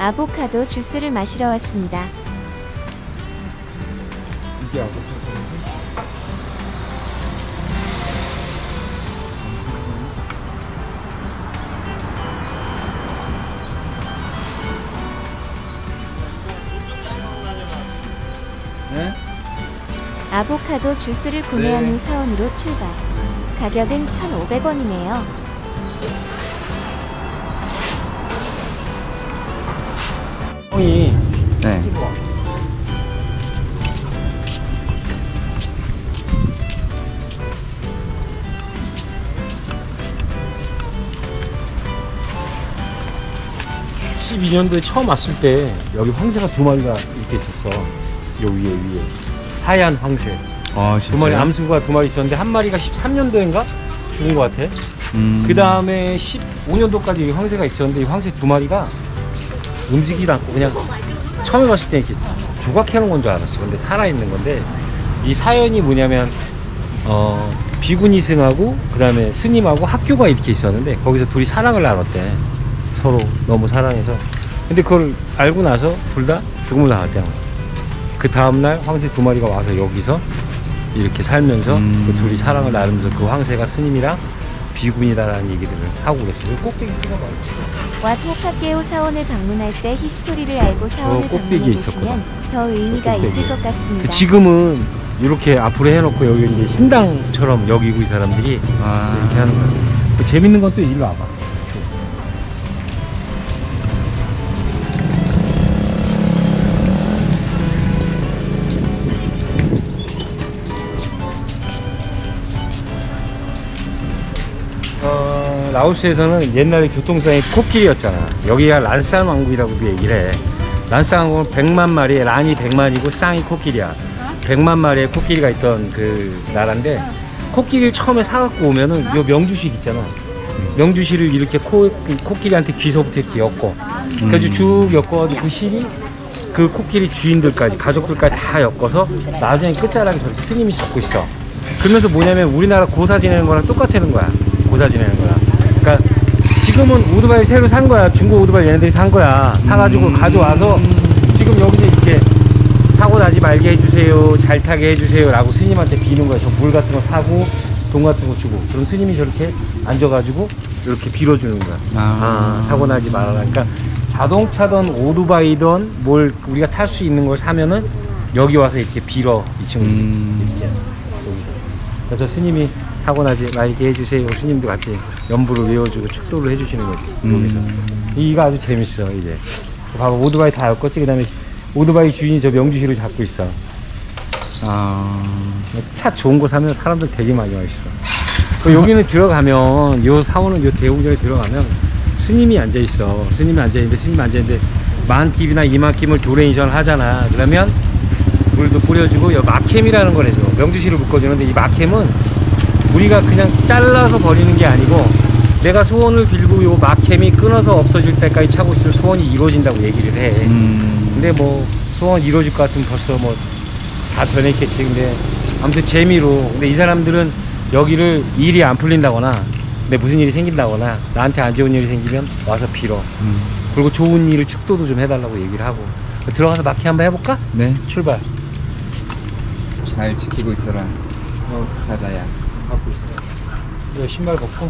아보카도 주스를 마시러 왔습니다. 이게 아보카도. 네? 아보카도 주스를 구매한 네. 후 사원으로 출발. 가격은 1,500원이네요. 형이 네. 12년도에 처음 왔을 때 여기 황새가 2마리가 이렇게 있었어. 요 위에 하얀 황새 아, 2마리, 암수가 2마리 있었는데 한 마리가 13년도인가 죽은 것 같아. 그 다음에 15년도까지 이 황새가 있었는데 이 황새 2마리가 움직이지 않고 그냥 처음에 봤을 때 이렇게 조각해놓은 건 줄 알았어. 근데 살아있는 건데 이 사연이 뭐냐면 비구니 스승하고 그 다음에 스님하고 학교가 이렇게 있었는데 거기서 둘이 사랑을 나눴대. 서로 너무 사랑해서. 근데 그걸 알고 나서 둘 다 죽음을 당했대. 그 다음날 황새 2마리가 와서 여기서 이렇게 살면서 그 둘이 사랑을 나누면서 그 황새가 스님이랑 비군이다라는 얘기를 하고 그랬어요. 꼭대기 찍어봐. 와토파케오 사원을 방문할 때 히스토리를 알고 사원을 꼭대기에 방문해 보시면 더 의미가 있을 것 같습니다. 지금은 이렇게 앞으로 해놓고 여기 이제 신당처럼 여기고 이 사람들이 이렇게 하는 거야. 그 재밌는 건 또 일로 와봐. 라오스에서는 옛날에 교통상이 코끼리였잖아. 여기가 란산 왕국이라고도 얘기를 해. 란산 왕국은 100만 마리에 란이 100마리고 쌍이 코끼리야. 100만 마리의 코끼리가 있던 그 나라인데 코끼리를 처음에 사갖고 오면은 요 명주실 있잖아. 명주실을 이렇게 코끼리한테 귀서부터 이렇게 엮어. 그래서 쭉 엮어가지고 그 실이 그 코끼리 주인들까지 가족들까지 다 엮어서 나중에 끝자락에 저렇게 스님이 적고 있어. 그러면서 뭐냐면 우리나라 고사 지내는 거랑 똑같다는 거야. 고사 지내는 거랑. 그러니까 지금은 오토바이 새로 산 거야. 중고 오토바이 얘네들이 산 거야. 사가지고 가져와서 지금 여기서 이렇게 사고 나지 말게 해주세요, 잘 타게 해주세요 라고 스님한테 비는 거야. 저 물 같은 거 사고 돈 같은 거 주고. 그럼 스님이 저렇게 앉아가지고 이렇게 빌어주는 거야. 사고 나지 말아라. 그러니까 자동차든 오토바이든 뭘 우리가 탈 수 있는 걸 사면은 여기 와서 이렇게 빌어. 이 친구 이렇게 여기서. 저 스님이 사고 나지 말게 해주세요. 스님도 같이 연부를 외워주고 축도를 해주시는 거지. 여기서. 이거 아주 재밌어. 이제 봐봐, 오토바이 다 엮었지. 그 다음에 오토바이 주인이 저 명주실을 잡고 있어. 차 좋은 거 사면 사람들 되게 많이 와 있어. 여기는 들어가면 요 사원은 요 대웅전에 들어가면 스님이 앉아 있어. 스님이 앉아 있는데 만킵이나 이만킵을 도레이션을 하잖아. 그러면 물도 뿌려주고 요 마캠이라는 걸 해줘. 명주실을 묶어주는데 이 마캠은 우리가 그냥 잘라서 버리는 게 아니고 내가 소원을 빌고 요 마캠이 끊어서 없어질 때까지 차고 있으면 소원이 이루어진다고 얘기를 해. 근데 뭐 소원 이루어질 것 같으면 벌써 뭐 다 변했겠지. 근데 아무튼 재미로. 근데 이 사람들은 여기를 일이 안 풀린다거나 근데 무슨 일이 생긴다거나 나한테 안 좋은 일이 생기면 와서 빌어. 그리고 좋은 일을 축도도 좀 해달라고 얘기를 하고. 들어가서 마케 한번 해볼까? 네. 출발. 잘 지키고 있어라. 사자야. 갖고 있어. 이거 신발 벗고.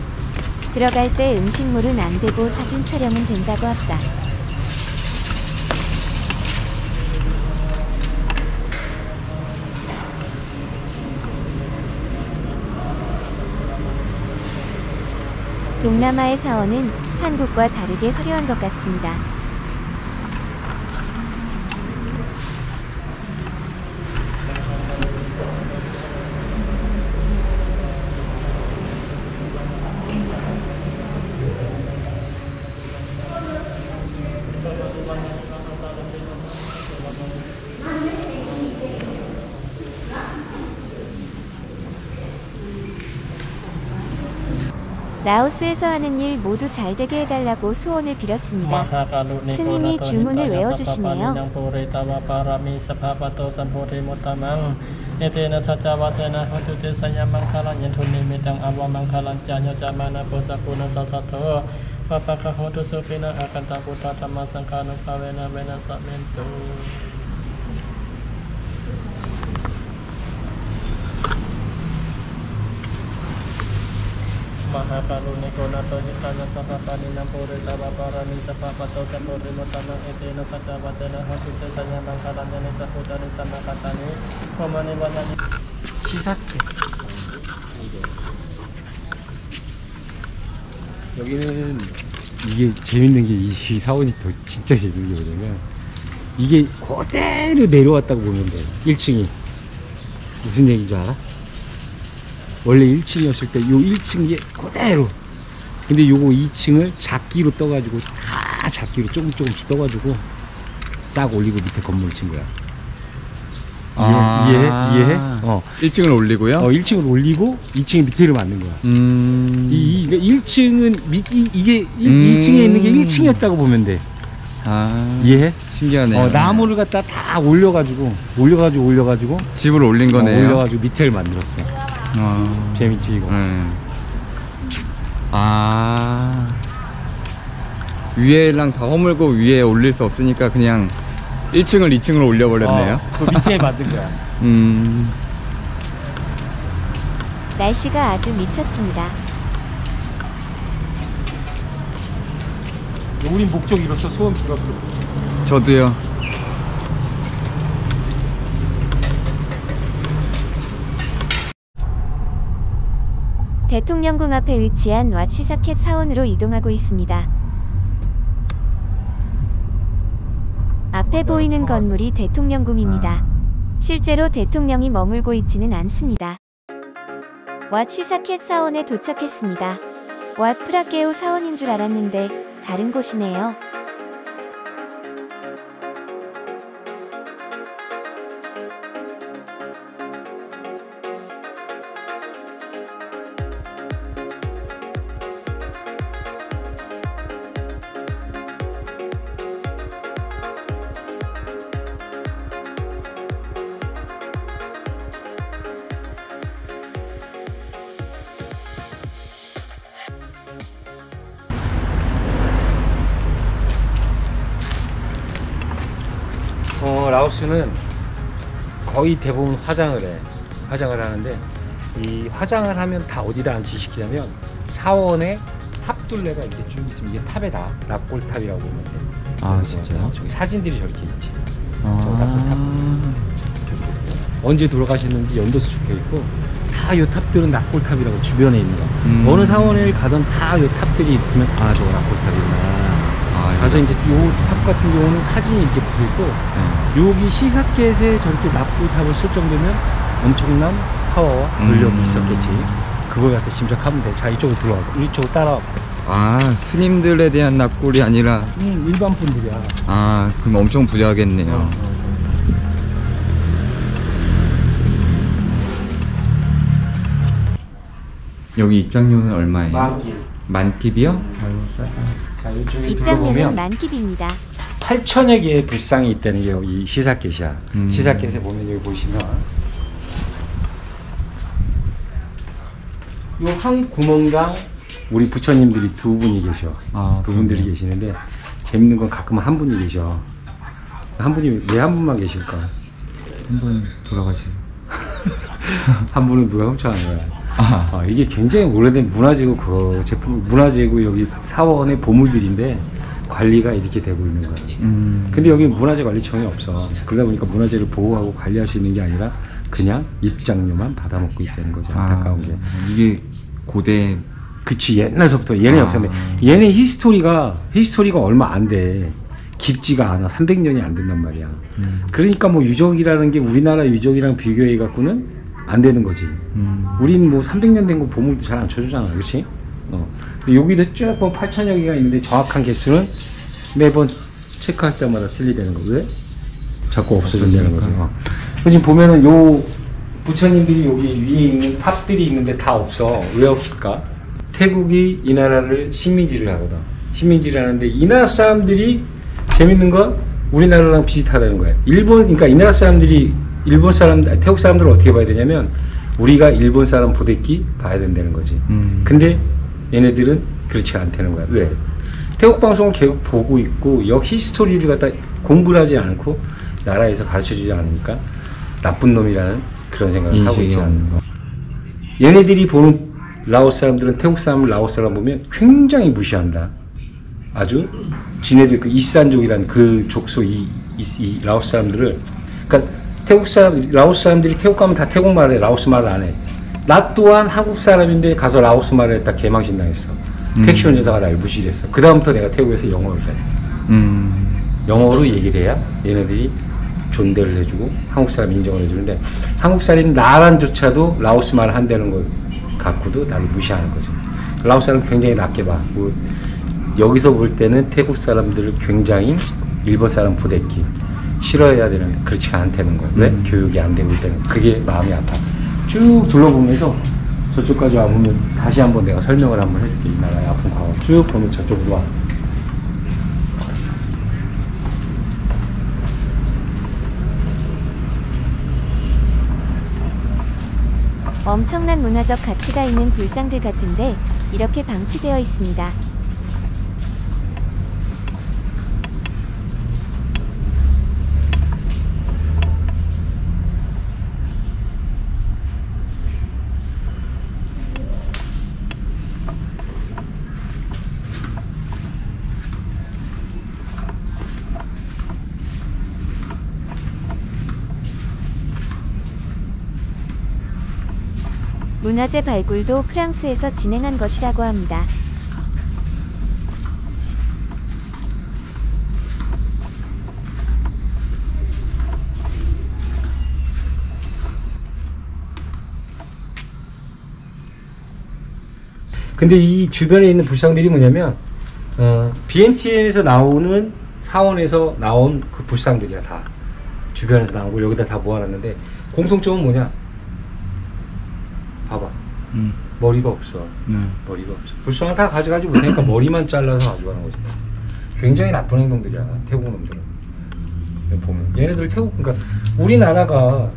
들어갈 때 음식물은 안 되고 사진 촬영은 된다고 했다. 동남아의 사원은 한국과 다르게 화려한 것 같습니다. 라오스에서 하는 일 모두 잘 되게 해달라고 소원을 빌었습니다. 스님이 주문을 외워주시네요. Papakahoto supina akan taputa tamasangkano kawena vena samento. Mahakalune konato jitana sapapani nampuri tabaparani sapapato kapuri motana etena sakabatena hosute sanya mangkalanya saputani samakatani komane banani 시사태. 여기는 이게 재밌는 게 이 사원이 더 진짜 재밌는 게 뭐냐면 이게 그대로 내려왔다고 보면 돼. 1층이 무슨 얘기인 줄 알아? 원래 1층이었을 때 요 1층이 그대로, 근데 요거 2층을 작기로 떠가지고 다 작기로 조금씩 떠가지고 싹 올리고 밑에 건물을 친 거야. 이해해? 1층을 올리고요? 1층을 올리고 2층에 밑에를 만든 거야. 그러니까 1층은 이게 2층에 있는 게 1층이었다고 보면 돼. 이해해? 신기하네요. 나무를 갖다 다 올려가지고 집을 올린 거네요. 올려가지고 밑에를 만들었어. 재밌지 이거? 위에랑 다 허물고 위에 올릴 수 없으니까 그냥 1층을 2층으로 올려버렸네요. 그 밑에 만든 거야. 날씨가 아주 미쳤습니다. 우린 목적 이뤘어. 소원 빌었어. 저도요. 대통령궁 앞에 위치한 왓 시사켓 사원으로 이동하고 있습니다. 앞에 보이는 건물이 대통령궁입니다. 실제로 대통령이 머물고 있지는 않습니다. 왓 시사켓 사원에 도착했습니다. 왓 프라케오 사원인 줄 알았는데 다른 곳이네요. 라오스는 거의 대부분 화장을 해. 화장을 하는데 이 화장을 하면 다 어디다 안치시키냐면 사원에 탑둘레가 이렇게 쭉 있으면 이게 탑에다 락골탑이라고 보면 돼. 진짜요? 저기 사진들이 저렇게 있지. 저 락골탑. 언제 돌아가셨는지 연도수 적혀있고 다 요 탑들은 락골탑이라고 주변에 있는 거. 어느 사원에 가던 다 요 탑들이 있으면 저거 락골탑이구나. 가서 이제 요 탑 같은 경우는 사진이 이렇게 붙어 있고, 여기 시사켓에 저렇게 납골탑을 쓸 정도면 엄청난 파워와 권력이 있었겠지. 그걸 갖다 짐작하면 돼. 자, 이쪽으로 들어와. 이쪽으로 따라와. 스님들에 대한 납골이 아니라 일반 분들이야. 그럼 엄청 부자겠네요. 여기 입장료는 얼마예요? 만킵이요? 자, 이쪽에 입장료는 들어보면 만킵입니다. 8,000여 개의 불상이 있다는 게 여기 시사켓이야. 시사켓에 보면 여기 보시면 요 한 구멍당 우리 부처님들이 두 분이 계셔. 두 분들이 계시는데 재밌는 건 가끔 한 분이 계셔. 한 분이 왜 한 분만 계실까? 한 분 돌아가시죠. 한 분은 누가 훔쳐간 거야. 이게 굉장히 오래된 문화재고 그 제품 문화재고 여기 사원의 보물들인데 관리가 이렇게 되고 있는 거야. 근데 여기 문화재 관리청이 없어. 그러다 보니까 문화재를 보호하고 관리할 수 있는 게 아니라 그냥 입장료만 받아먹고 있다는 거죠. 안타까운 게. 이게 고대. 그치, 옛날서부터 얘네 역사인데 얘네 히스토리가 얼마 안 돼. 깊지가 않아. 300년이 안 된단 말이야. 그러니까 뭐 유적이라는 게 우리나라 유적이랑 비교해 갖고는 안 되는 거지. 우린 뭐 300년 된 거 보물도 잘 안 쳐주잖아. 그렇지? 근데 여기도 쭉 보면 8,000여 개가 있는데 정확한 개수는 매번 체크할 때마다 틀리다는 거. 왜? 자꾸 없어진다는 거죠. 지금 보면은 요 부처님들이 여기 위에 있는 탑들이 있는데 다 없어. 왜 없을까? 태국이 이 나라를 식민지를 하거든. 식민지를 하는데 이 나라 사람들이 재밌는 건 우리나라랑 비슷하다는 거야. 그러니까 이 나라 사람들이 태국 사람들을 어떻게 봐야 되냐면 우리가 일본 사람 보대끼 봐야 된다는 거지. 근데 얘네들은 그렇지 않다는 거야. 왜? 태국 방송을 계속 보고 있고 역 히스토리를 갖다 공부를 하지 않고 나라에서 가르쳐주지 않으니까 나쁜 놈이라는 그런 생각을 하고 있지 않는 거. 얘네들이 보는 라오스 사람들은 태국 사람을 라오스 사람 보면 굉장히 무시한다. 아주 지네들 그 이산족이란 그 족속 이 라오스 사람들을, 그러니까 태국 사람 라오스 사람들이 태국 가면 다 태국 말을 해, 라오스 말을 안 해. 나 또한 한국 사람인데 가서 라오스 말을 했다 개망신 당했어. 택시 운전사가 날 무시했어. 그 다음부터 내가 태국에서 영어를 해. 영어로 얘기를 해야 얘네들이 존대를 해주고 한국 사람 인정을 해주는데, 한국 사람인 나란조차도 라오스 말을 한다는 걸 갖고도 나를 무시하는 거죠. 라오스 사람은 굉장히 낮게 봐. 뭐 여기서 볼 때는 태국 사람들을 굉장히 일본 사람 부대끼 싫어해야 되는데 그렇지가 않다는 거예요. 왜? 교육이 안 되고 있다는, 그게 마음이 아파. 쭉 둘러보면서 저쪽까지 와보면 다시 한번 내가 설명을 한번 해줄게. 이 나라의 아픈 과거 쭉 보면 저쪽으로 와. 엄청난 문화적 가치가 있는 불상들 같은데 이렇게 방치되어 있습니다. 문화재 발굴도 프랑스에서 진행한 것이라고 합니다. 근데 이 주변에 있는 불상들이 뭐냐면 BNTN에서 나오는 사원에서 나온 그 불상들이야. 다 주변에서 나온 걸 여기다 다 모아놨는데 공통점은 뭐냐? 봐봐. 머리가 없어. 머리가 없어. 불쌍한 다 가져가지 못하니까 머리만 잘라서 가져가는 거지. 굉장히 나쁜 행동들이야, 태국 놈들은. 보면 얘네들 태국, 그러니까 우리나라가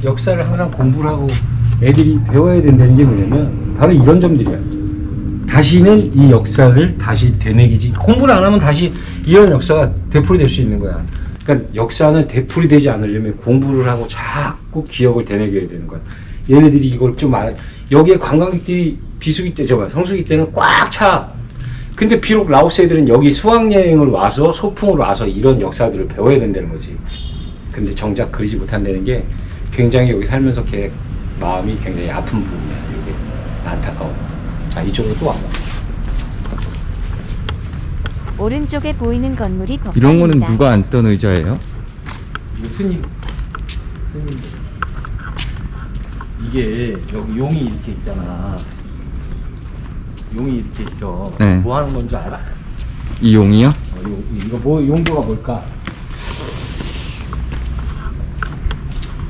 역사를 항상 공부를 하고 애들이 배워야 된다는 게 뭐냐면 바로 이런 점들이야. 다시는 이 역사를 다시 되뇌기지, 공부를 안 하면 다시 이런 역사가 되풀이될 수 있는 거야. 그러니까 역사는 되풀이되지 않으려면 공부를 하고 자꾸 기억을 되뇌겨야 되는 거야. 얘네들이 이걸 좀 여기에 관광객들이 비수기 때, 성수기 때는 꽉 차. 근데 비록 라오스 애들은 여기 수학여행을 와서 소풍으로 와서 이런 역사들을 배워야 된다는 거지. 근데 정작 그러지 못한다는 게 굉장히 여기 살면서 걔 마음이 굉장히 아픈 부분이야. 이게 안타까워. 자, 이쪽으로 또 와봐. 오른쪽에 보이는 건물이 법당입니다. 이런 거는 누가 앉던 의자예요? 이거 스님들. 이게 여기 용이 이렇게 있잖아. 용이 이렇게 있어. 네. 뭐 하는 건 줄 알아? 이 용이요? 이거 뭐 용도가 뭘까?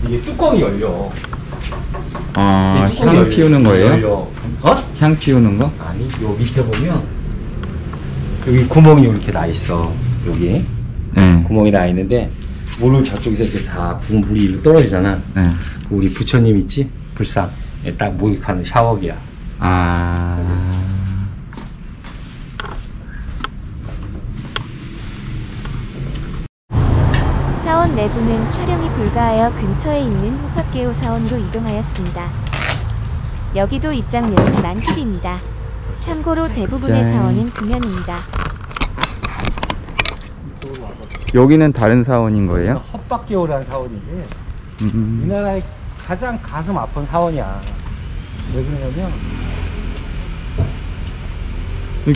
이게 뚜껑이 열려. 아, 이게 뚜껑이 향 피우는 거예요? 열려. 어? 향 피우는 거? 아니, 요 밑에 보면 여기 구멍이 이렇게 나 있어. 여기 네. 구멍이 나 있는데 물을 저쪽에서 이렇게 다 부은 물이 이리로 떨어지잖아. 네. 우리 부처님 있지? 불상에 딱 목욕하는 샤워기야. 아. 사원 내부는 촬영이 불가하여 근처에 있는 후파케오 사원으로 이동하였습니다. 여기도 입장료는 만킵입니다. 참고로 대부분의 짠. 사원은 금연입니다. 여기는 다른 사원인 거예요? 헛박개오라는 사원이지. 음. 이 나라의 가장 가슴 아픈 사원이야. 왜 그러냐면,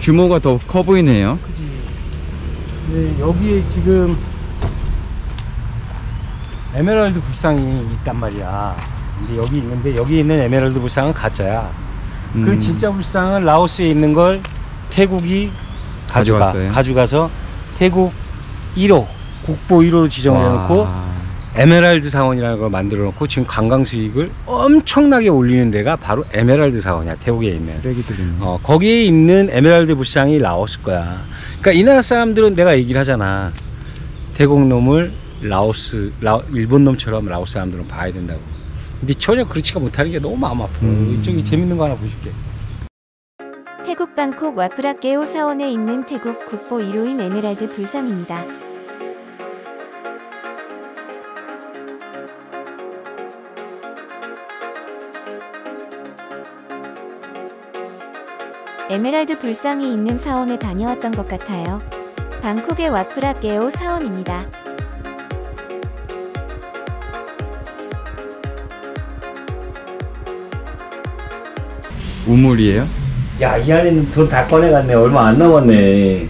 규모가 더 커 보이네요. 그지. 근데 여기에 지금 에메랄드 불상이 있단 말이야. 근데 여기 있는데 여기 있는 에메랄드 불상은 가짜야. 그 진짜 불상은 라오스에 있는 걸 태국이 가져가서 태국 1호 국보 1호로 지정을 해놓고 에메랄드 사원이라는 걸 만들어 놓고 지금 관광 수익을 엄청나게 올리는 데가 바로 에메랄드 사원이야. 태국에 있는 쓰레기들이네. 거기에 있는 에메랄드 불상이 라오스 거야. 그러니까 이 나라 사람들은 내가 얘기를 하잖아. 태국 놈을 일본 놈처럼 라오스 사람들은 봐야 된다고. 근데 전혀 그렇지가 못하는 게 너무 마음 아파. 이쪽에 재밌는 거 하나 보여줄게. 태국 방콕 와프라케오 사원에 있는 태국 국보 1호인 에메랄드 불상입니다. 에메랄드 불상이 있는 사원에 다녀왔던 것 같아요. 방콕의 와프라케오 사원입니다. 우물이에요? 야, 이 안에는 돈 다 꺼내갔네. 얼마 안 남았네.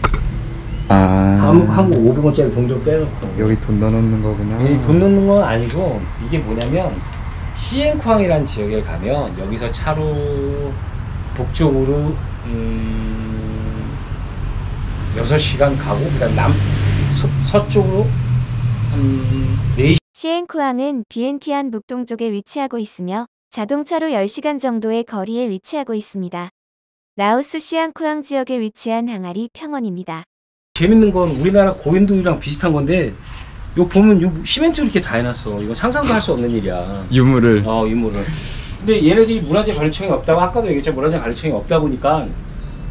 한국 500원짜리 돈 좀 빼놓고. 여기 돈 넣어놓는 거구나. 돈 넣는 건 아니고, 이게 뭐냐면 시엔쿠항이라는 지역에 가면 여기서 차로 북쪽으로 6시간 가고, 그다음 서쪽으로 4시간. 시엔쿠항은 비엔티안 북동쪽에 위치하고 있으며 자동차로 10시간 정도의 거리에 위치하고 있습니다. 라오스 시안쿠항 지역에 위치한 항아리 평원입니다. 재밌는 건 우리나라 고인돌이랑 비슷한 건데, 요 보면 요 시멘트로 이렇게 다 해놨어. 이거 상상도 할 수 없는 일이야. 유물을. 유물을. 근데 얘네들이 문화재 관리청이 없다고, 아까도 얘기했지만 문화재 관리청이 없다 보니까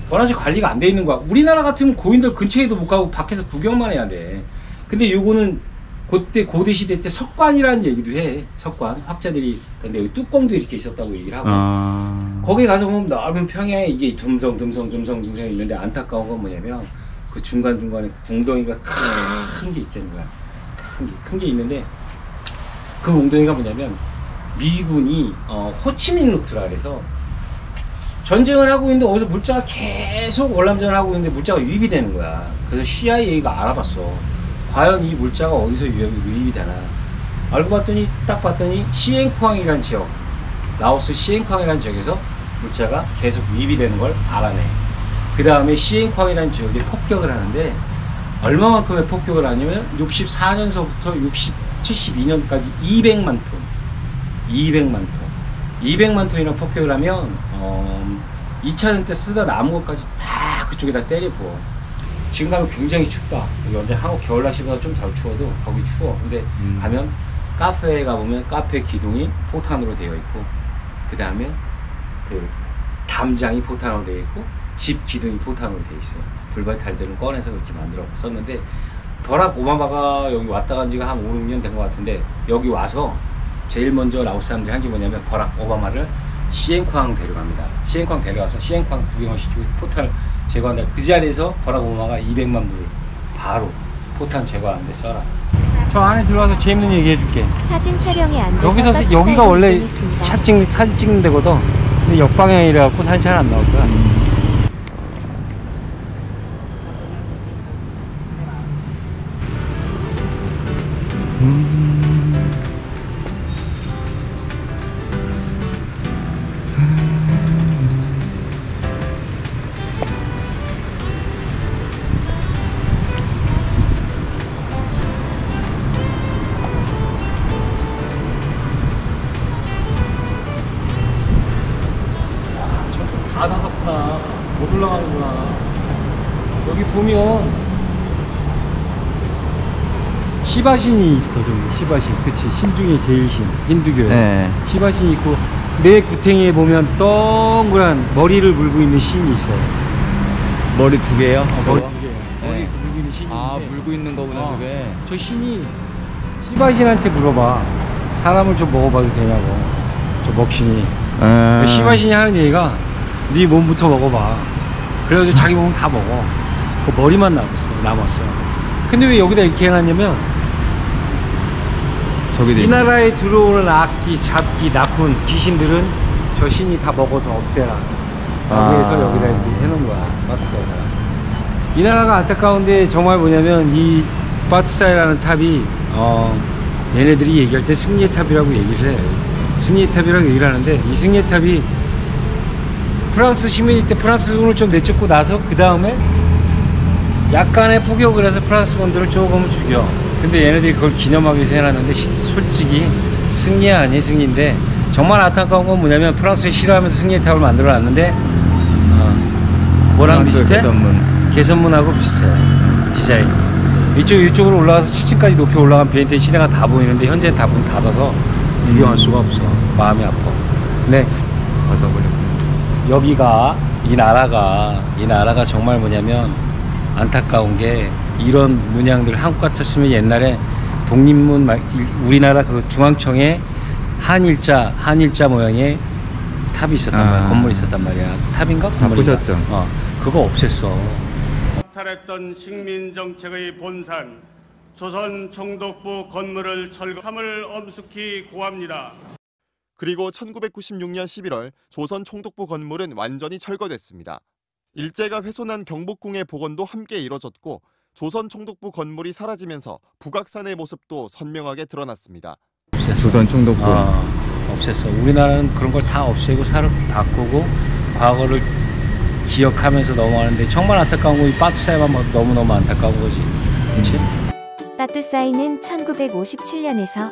문화재 관리가 안 돼 있는 거야. 우리나라 같으면 고인돌 근처에도 못 가고 밖에서 구경만 해야 돼. 근데 요거는 그때 고대 시대 때 석관이라는 얘기도 해. 석관. 학자들이 근데 여기 뚜껑도 이렇게 있었다고 얘기를 하고. 거기 가서 보면 넓은 평야에 이게 듬성 있는데, 안타까운 건 뭐냐면 그 중간중간에 웅덩이가 큰 게 있다는 거야. 큰 게 있는데, 그 웅덩이가 뭐냐면 미군이 호치민 루트라 그래서 전쟁을 하고 있는데 어디서 물자가 계속 월남전을 하고 있는데 물자가 유입이 되는 거야. 그래서 CIA가 알아봤어. 과연 이 물자가 어디서 유입이 되나. 알고 봤더니, 딱 봤더니 시엔쿠항이라는 지역, 라오스 시엔쿠항이라는 지역에서 물자가 계속 유입이 되는 걸 알아내. 그 다음에 시엔쿠항이라는 지역에 폭격을 하는데, 얼마만큼의 폭격을 하냐면 64년서부터 72년까지 200만 톤 200만 톤이나 폭격을 하면 2차전 때 쓰다 남은 것까지 다 그쪽에다 때려 부어. 지금 가면 굉장히 춥다. 여기 완전 한국 겨울 날씨보다 좀 덜 추워도 거기 추워. 근데 가면 카페에 가보면 카페 기둥이 포탄으로 되어 있고, 그 다음에 그 담장이 포탄으로 되어 있고, 집 기둥이 포탄으로 되어 있어. 불발탈들을 꺼내서 그렇게 만들어 썼는데, 버락 오바마가 여기 왔다 간 지가 한 5, 6년 된 것 같은데, 여기 와서 제일 먼저 라오스 사람들이 한 게 뭐냐면 버락 오바마를 시엔쿠항 데려갑니다. 시엔쿠항 데려가서 시엔쿠항 구경을 시키고 포탄을 제거한다. 그 자리에서 버락 오바마가 200만 불을 바로 포탄 제거하는데 써라. 저 안에 들어와서 재밌는 얘기 해줄게. 사진 촬영이 안 돼서 여기가 원래 사진 찍는 데거든. 근데 역방향이라 갖고 사진 잘 안 나올 거야. 다 닫았구나. 못 올라가는구나. 여기 보면 시바신이 있어. 저기 시바신. 그치, 신 중에 제일 신, 힌두교에. 네. 시바신이 있고, 내 구탱이에 보면 동그란 머리를 물고 있는 신이 있어요. 머리 두 개요? 머리 두 개. 머리 네. 물고 있는 신이 있는데, 물고 있는 거구나, 저게. 저 신이 시바신한테 물어봐. 사람을 좀 먹어봐도 되냐고. 저 먹신이. 시바신이 하는 얘기가, 네 몸부터 먹어봐. 그래가지고 자기 몸은 다 먹어. 그 머리만 남았어. 근데 왜 여기다 이렇게 해놨냐면, 이 나라에 들어오는 악기, 잡기, 나쁜 귀신들은 저 신이 다 먹어서 없애라. 그래서 여기다 이렇게 해놓은 거야. 바투사이라가. 이 나라가 안타까운데 정말 뭐냐면, 이 바투사이라는 탑이 얘네들이 얘기할 때 승리의 탑이라고 얘기를 해. 승리의 탑이라고 얘기를 하는데, 이 승리의 탑이 프랑스 식민지 때 프랑스 군을 좀 내쫓고 나서 그 다음에 약간의 포격을 해서 프랑스 군들을 조금 죽여. 근데 얘네들이 그걸 기념하기 위해서 해놨는데, 솔직히 승리 아니에요, 승리인데. 정말 안타까운 건 뭐냐면, 프랑스를 싫어하면서 승리의 탑을 만들어 놨는데, 뭐랑 비슷해? 개선문하고 비슷해, 디자인. 이쪽으로 올라가서 7층까지 높이 올라간 비엔테 시내가 다 보이는데, 현재는 다 문 닫아서 구경할 수가 없어. 마음이 아파. 근데 여기가 이 나라가 정말 뭐냐면 안타까운 게 이런 문양들 한국 같았으면 옛날에 독립문 우리나라 그 중앙청에 한일자 모양의 탑이 있었단 말이야. 건물이 있었단 말이야. 탑인가? 건물인가? 바꾸셨죠? 그거 없앴어. 탈했던 식민 정책의 본산 조선 총독부 건물을 철거함을 엄숙히 고합니다. 그리고 1996년 11월 조선 총독부 건물은 완전히 철거됐습니다. 일제가 훼손한 경복궁의 복원도 함께 이뤄졌고 조선 총독부 건물이 사라지면서 북악산의 모습도 선명하게 드러났습니다. 조선 총독부. 없앴어. 우리나라는 그런 걸 다 없애고 살을 바꾸고 과거를 기억하면서 넘어가는데 정말 안타까운 거 이 빠트사이만 봐도 너무너무 안타까운 거지. 그렇지? 빠뚜사이는 1957년에서